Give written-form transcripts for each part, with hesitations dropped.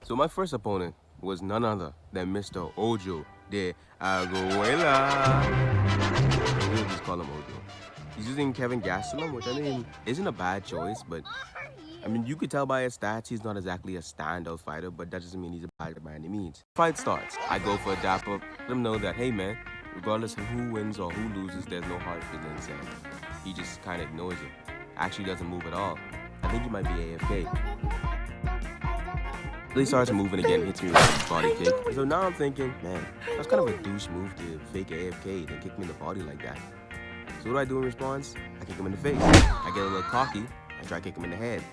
So my first opponent was none other than Mr. Ojo de Aguilera. We'll just call him Ojo. He's using Kevin Gastelum, which I mean isn't a bad choice, but I mean you could tell by his stats he's not exactly a standout fighter, but that doesn't mean he's a bad by any means. Fight starts. I go for a dap up, let him know that hey man, regardless of who wins or who loses, there's no hard feelings there. He just kind of ignores it. Actually doesn't move at all. I think he might be AFK. He starts moving again, hits me with a body kick. So now I'm thinking, man, that's kind of a douche move to fake AFK, then kick me in the body like that. So what do I do in response? I kick him in the face. I get a little cocky, I try to kick him in the head.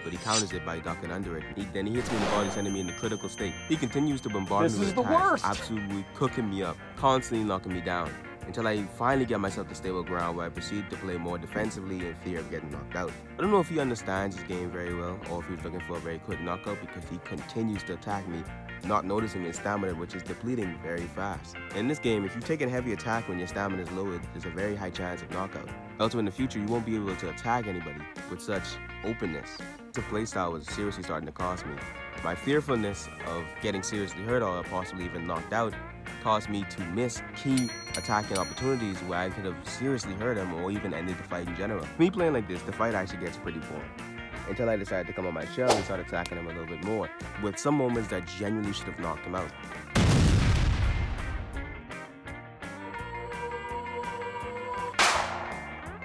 But he counters it by ducking under it. Then he hits me in the body, sending me in the critical state. He continues to bombard me with attacks, absolutely cooking me up, constantly knocking me down, until I finally get myself to stable ground where I proceed to play more defensively in fear of getting knocked out. I don't know if he understands his game very well or if he's looking for a very quick knockout because he continues to attack me, not noticing his stamina, which is depleting very fast. In this game, if you take a heavy attack when your stamina is lowered, there's a very high chance of knockout. Also in the future, you won't be able to attack anybody with such openness. The playstyle was seriously starting to cost me. My fearfulness of getting seriously hurt or possibly even knocked out caused me to miss key attacking opportunities where I could have seriously hurt him or even ended the fight in general. Me playing like this, the fight actually gets pretty boring. Until I decided to come on my shell and start attacking him a little bit more, with some moments that genuinely should have knocked him out.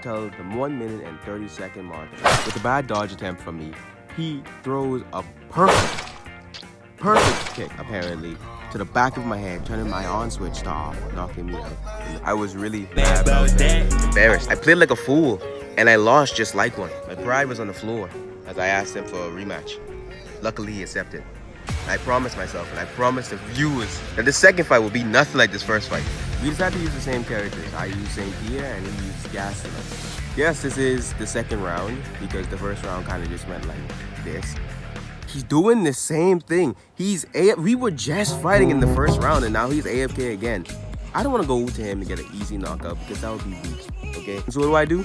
Till the 1 minute and 30-second mark, with a bad dodge attempt from me, he throws a perfect kick, apparently, to the back of my head, turning my on switch to off, knocking me out. I was really mad about that. Embarrassed. I played like a fool, and I lost just like one. My pride was on the floor as I asked him for a rematch. Luckily, he accepted. I promised myself, and I promised the viewers, that the second fight will be nothing like this first fight. We decided to use the same characters. I used St. Pierre, and he used Gastelum. Yes, this is the second round, because the first round kind of just went like this. He's doing the same thing. We were just fighting in the first round, and now he's AFK again. I don't want to go to him to get an easy knockout, because that would be weak, okay? So what do?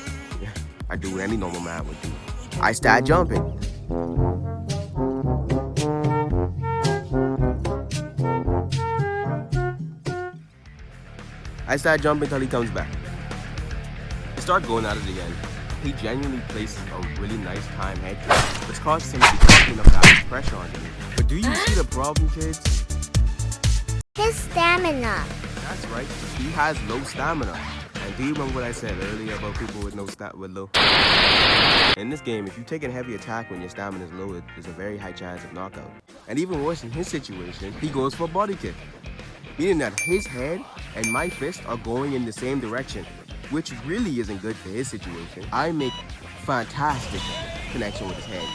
I do what any normal man would do. I start jumping. I start jumping until he comes back. I start going at it again. He genuinely places a really nice time head kick, which causes him to be cocky enough to have pressure on me. But do you see the problem, kids? His stamina. That's right, he has low stamina. And do you remember what I said earlier about people with low? In this game, if you take a heavy attack when your stamina is lowered, there's a very high chance of knockout. And even worse in his situation, he goes for a body kick, meaning that his head and my fist are going in the same direction, which really isn't good for his situation. I make fantastic connection with his head.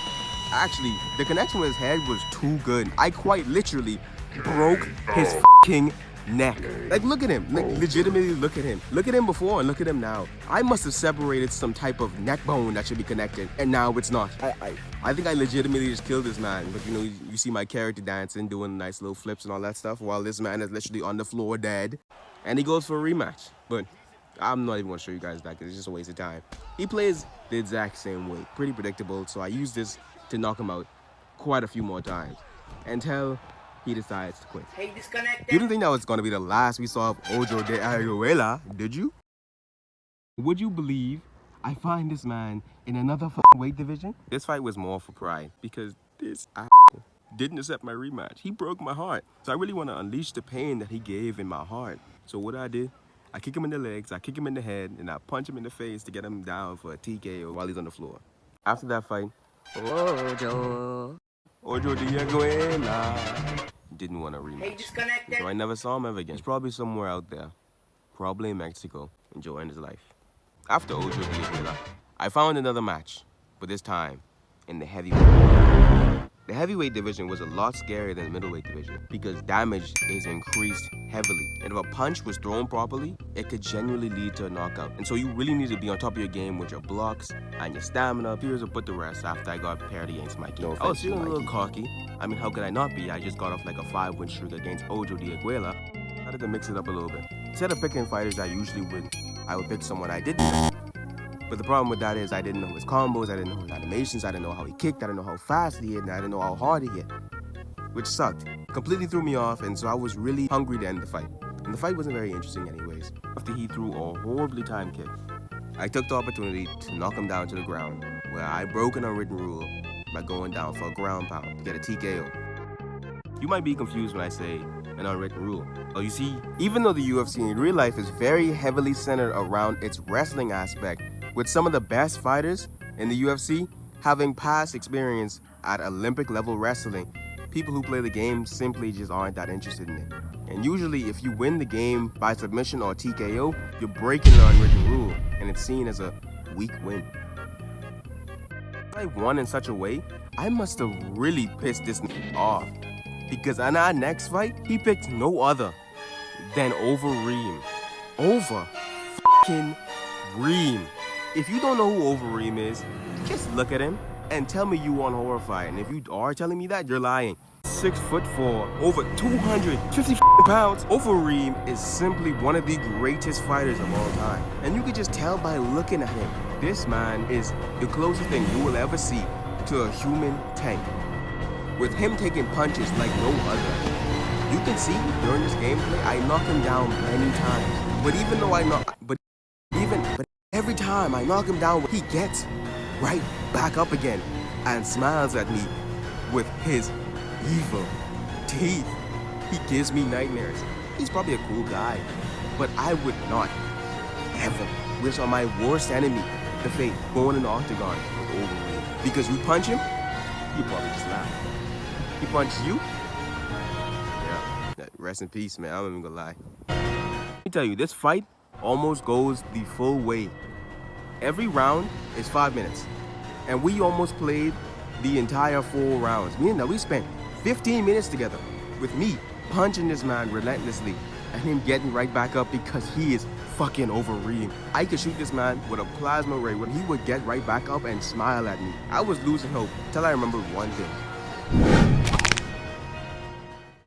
Actually, the connection with his head was too good. I quite literally broke his f***ing neck. Like, look at him. Like, legitimately look at him. Look at him before and look at him now. I must have separated some type of neck bone that should be connected, and now it's not. I think I legitimately just killed this man. But you know, you see my character dancing, doing nice little flips and all that stuff, while this man is literally on the floor dead. And he goes for a rematch. But I'm not even going to show you guys that because it's just a waste of time. He plays the exact same way. Pretty predictable. So I use this to knock him out quite a few more times until he decides to quit. Hey, disconnected. You didn't think that was going to be the last we saw of Ojo de Aguilera, did you? Would you believe I find this man in another weight division? This fight was more for pride because this didn't accept my rematch. He broke my heart. So I really want to unleash the pain that he gave in my heart. So what I did, I kick him in the legs, I kick him in the head, and I punch him in the face to get him down for a TKO while he's on the floor. After that fight, Ojo de Aguilera didn't want a rematch. Hey, disconnected. So I never saw him ever again. He's probably somewhere out there, probably in Mexico, enjoying his life. After Ojo de Aguilera, I found another match, but this time in the heavyweight. The heavyweight division was a lot scarier than the middleweight division because damage is increased heavily. And if a punch was thrown properly, it could genuinely lead to a knockout. And so you really need to be on top of your game with your blocks and your stamina. Here's a put the rest after I got paired against Mikey. I was feeling a little cocky. I mean, how could I not be? I just got off like a 5-win streak against Ojo de Aguilera. I had to mix it up a little bit. Instead of picking fighters I usually would, I would pick someone I didn't know. But the problem with that is I didn't know his combos, I didn't know his animations, I didn't know how he kicked, I didn't know how fast he hit, and I didn't know how hard he hit. which sucked. Completely threw me off, and so I was really hungry to end the fight. And the fight wasn't very interesting anyways. After he threw a horribly timed kick, I took the opportunity to knock him down to the ground, where I broke an unwritten rule by going down for a ground pound to get a TKO. You might be confused when I say an unwritten rule. Well, you see, even though the UFC in real life is very heavily centered around its wrestling aspect, with some of the best fighters in the UFC having past experience at Olympic level wrestling, people who play the game simply just aren't that interested in it. And usually if you win the game by submission or TKO, you're breaking an unwritten rule, and it's seen as a weak win. If I won in such a way, I must have really pissed this off, because in our next fight, he picked no other than Overeem. Reem. If you don't know who Overeem is, just look at him and tell me you aren't horrified. And if you are telling me that, you're lying. 6'4", over 250 pounds. Overeem is simply one of the greatest fighters of all time. And you can just tell by looking at him. This man is the closest thing you will ever see to a human tank, with him taking punches like no other. You can see during this gameplay, I knock him down many times. But even though every time I knock him down, he gets right back up again and smiles at me with his evil teeth. He gives me nightmares. He's probably a cool guy, but I would not ever wish on my worst enemy the fate going in the octagon with Overeem. Because you punch him, you probably just laugh. He punches you? Yeah, rest in peace, man. I'm not even gonna lie. Let me tell you, this fight almost goes the full way. Every round is 5 minutes, and we almost played the entire 4 rounds. Meaning that we spent 15 minutes together with me punching this man relentlessly and him getting right back up because he is fucking Overeem. I could shoot this man with a plasma ray when he would get right back up and smile at me. I was losing hope till I remembered one thing.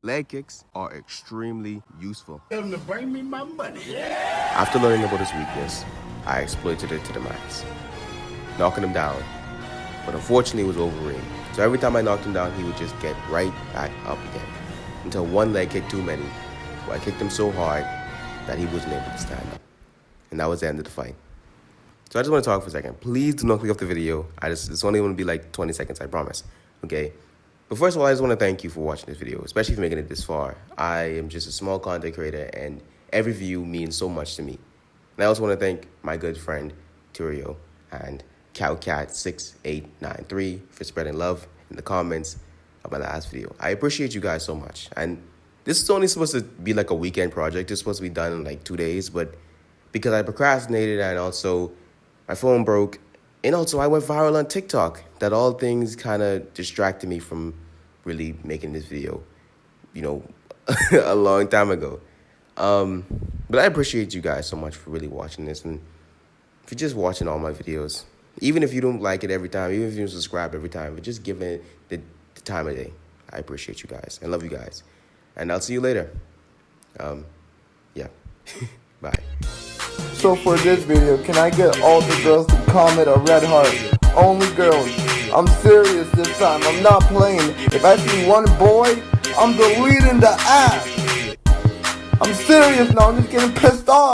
Leg kicks are extremely useful. Tell them to bring me my money. After learning about his weakness, I exploited it to the max, knocking him down. But unfortunately, it was Overeem. So every time I knocked him down, he would just get right back up again, until one leg kick too many, where I kicked him so hard that he wasn't able to stand up. And that was the end of the fight. So I just want to talk for a second. Please do not click off the video. It's only going to be like 20 seconds, I promise. Okay? But first of all, I just want to thank you for watching this video, especially for making it this far. I am just a small content creator, and every view means so much to me. And I also want to thank my good friend, Turio, and Cowcat6893 for spreading love in the comments of my last video. I appreciate you guys so much. And this is only supposed to be like a weekend project. It's supposed to be done in like 2 days, but because I procrastinated and also my phone broke, and also I went viral on TikTok, that all things kind of distracted me from really making this video, a long time ago. But I appreciate you guys so much for really watching this, and if you're just watching all my videos, even if you don't like it every time, even if you don't subscribe every time, but just giving it the time of day. I appreciate you guys. I love you guys. And I'll see you later. Yeah. Bye. So for this video, can I get all the girls to comment a red heart? Only girls. I'm serious this time. I'm not playing. If I see one boy, I'm deleting the app. I'm serious now. I'm just getting pissed off.